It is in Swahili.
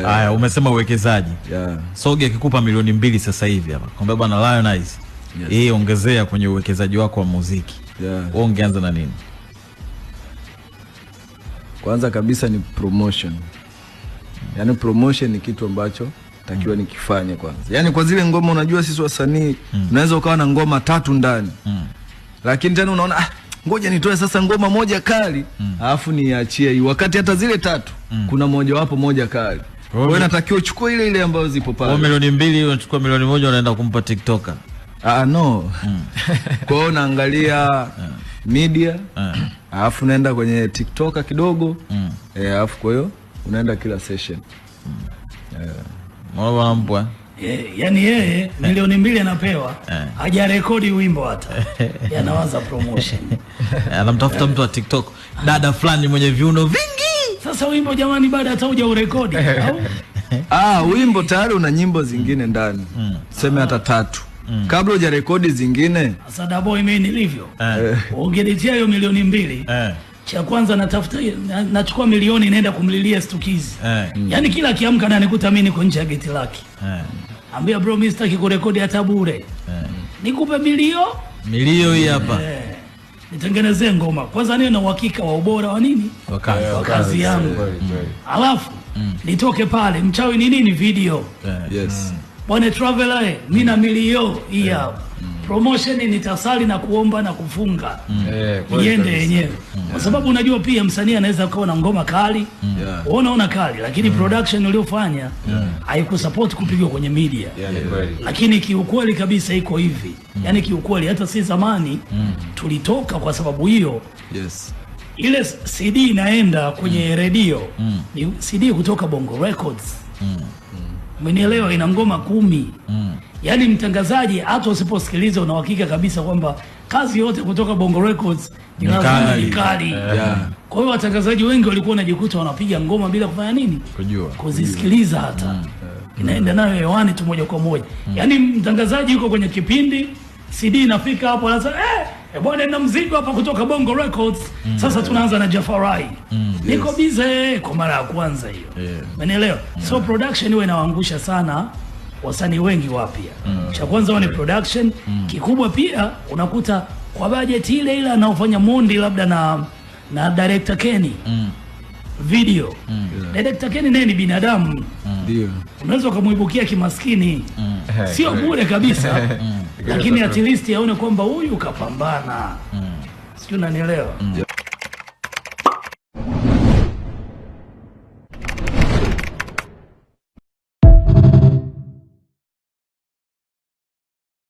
Haya, umesema uwekezaji. Soge akikupa milioni 2 sasa hivi hapa, kwamba bwana Lionize, yeye ongezea kwenye uwekezaji wako wa muziki. Wewe ungeanza na nini? Kwanza kabisa ni promotion. Yaani promotion ni kitu ambacho takiwa nikifanye kwanza. Yaani kwa zile ngoma, unajua sisi wasanii unaweza ukawa na ngoma 3 ndani. Lakini tena unaona ngoja nitoe sasa ngoma moja kali, alafu niachie hii, wakati hata zile 3 kuna moja kali. Wewe unatakiwa uchukue ile ile ambayo zipo pale. Kwa milioni 2 unachukua milioni 1 unaenda kumpa TikToker. No. Kwa hiyo naangalia media, alafu naenda kwenye TikToker kidogo, alafu kwa hiyo unaenda kila session. Mbona mpwa? Yani yeye milioni 2 anapewa, hajarekodi wimbo hata. Yanawaza promotion. Anamtafuta mtu wa TikTok, dada fulani mwenye viuno vingi. Sasa wimbo jamani, baada hata huja urekodi au? Wimbo tayari una nyimbo zingine ndani. Sema hata 3. Kabla hujarekodi zingine. Sasa boy, mimi nilivyo. Ungenitia hiyo milioni 2. Cha kwanza natafuta, nachukua milioni naenda kumlilia Stukizi. Yaani kila kiamka na nikuta mimi niko nje ya geti lake. Ambia bro, mimi sitaki kurekodi hata bure. Nikupe milio hii hapa. Nitengenezee ngoma. Kwanza niwe na uhakika wa ubora wa nini? Wa kazi yangu. Alafu nitoke pale, mchawi ni nini video. Bwana Traveler, mimi na milio hii hapa. Promotion nitasali na kuomba na kufunga. Iende yenyewe. Kwa sababu unajua pia msanii anaweza kuwa na ngoma kali, unaona kali, lakini production uliofanya haikusupport kupigwa kwenye media. Lakini kiukweli kabisa iko hivi. Yaani kiukweli hata si zamani tulitoka kwa sababu hiyo. Ile CD inaenda kwenye radio. Ni CD kutoka Bongo Records. Umenielewa, ina ngoma 10. Yaani mtangazaji hata usiposikiliza una uhakika kabisa kwamba kazi yote kutoka Bongo Records ni kali. Kwa hiyo watangazaji wengi walikuwa wanajikuta wanapiga ngoma bila kufanya nini? Kuzisikiliza hata. Inaenda nayo hewani tu moja kwa moja. Yaani mtangazaji yuko kwenye kipindi, CD inafika hapo anasema bwana na mzigo hapa kutoka Bongo Records. Sasa tunaanza na Jafarai. Niko busy kwa mara ya kwanza hiyo. Umeelewa? So production iwe inawaangusha sana wasanii wengi wapya. Cha kwanza ni production. Kikubwa pia unakuta kwa budget ile anaofanya Mondi labda na director Kenny. Video. Director Kenny naye ni binadamu. Ndio. Unaweza kumuibukia kimaskini. Sio bure kabisa. Lakini at least yaone kwamba huyu kapambana. Sio, unanielewa?